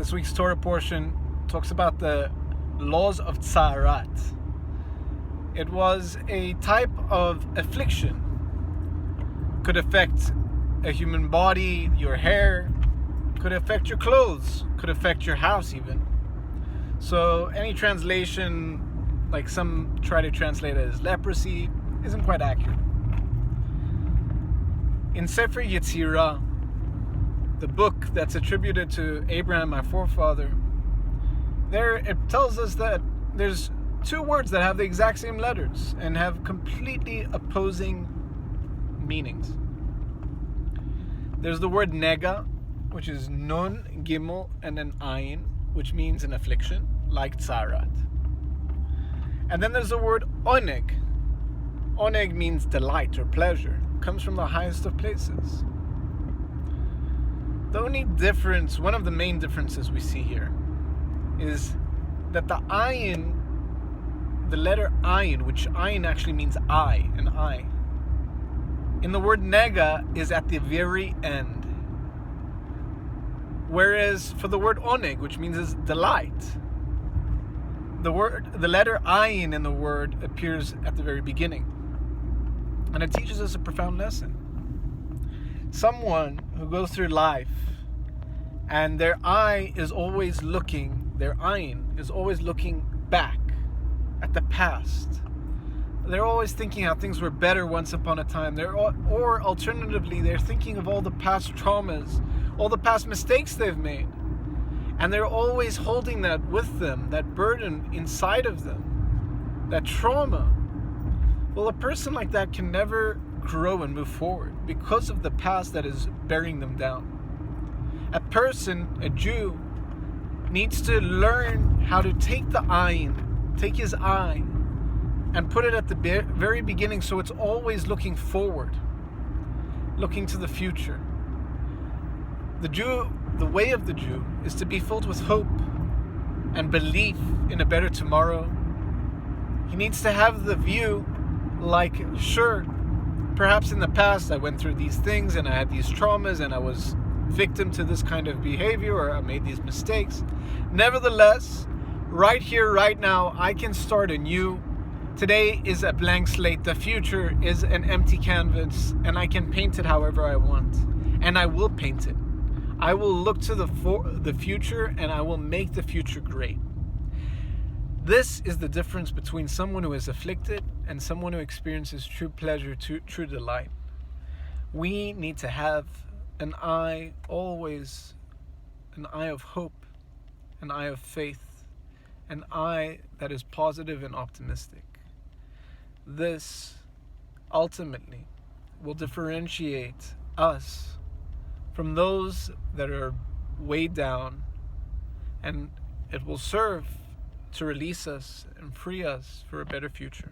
This week's Torah portion talks about the laws of Tzarat. It was a type of affliction. Could affect a human body, your hair, could affect your clothes, could affect your house even. So any translation, like some try to translate it as leprosy, isn't quite accurate. In Sefer Yetzirah, the book that's attributed to Abraham, our forefather, there it tells us that there's two words that have the exact same letters and have completely opposing meanings. There's the word nega, which is nun, gimel, and then ayin, which means an affliction, like tzarat. And then there's the word oneg. Oneg means delight or pleasure. It comes from the highest of places. The only difference, one of the main differences we see here, is that the ayin, the letter ayin, which ayin actually means eye, an eye, in the word nega is at the very end. Whereas for the word oneg, which means is delight, the letter ayin in the word appears at the very beginning. And it teaches us a profound lesson. Someone who goes through life and their eye is always looking, their ayin is always looking back at the past. They're always thinking how things were better once upon a time. Or alternatively, they're thinking of all the past traumas, all the past mistakes they've made. And they're always holding that with them, that burden inside of them, that trauma. Well, a person like that can never grow and move forward because of the past that is bearing them down. A person, a Jew, needs to learn how to take the ayin, take his eye, and put it at the very beginning so it's always looking forward, looking to the future. The Jew, the way of the Jew, is to be filled with hope and belief in a better tomorrow. He needs to have the view like, sure, perhaps in the past I went through these things and I had these traumas and I was victim to this kind of behavior or I made these mistakes. Nevertheless, right here, right now, I can start anew. Today is a blank slate. The future is an empty canvas and I can paint it however I want. And I will paint it. I will look to the future and I will make the future great. This is the difference between someone who is afflicted and someone who experiences true pleasure, true delight. We need to have an eye, always an eye of hope, an eye of faith, an eye that is positive and optimistic. This ultimately will differentiate us from those that are weighed down, and it will serve to release us and free us for a better future.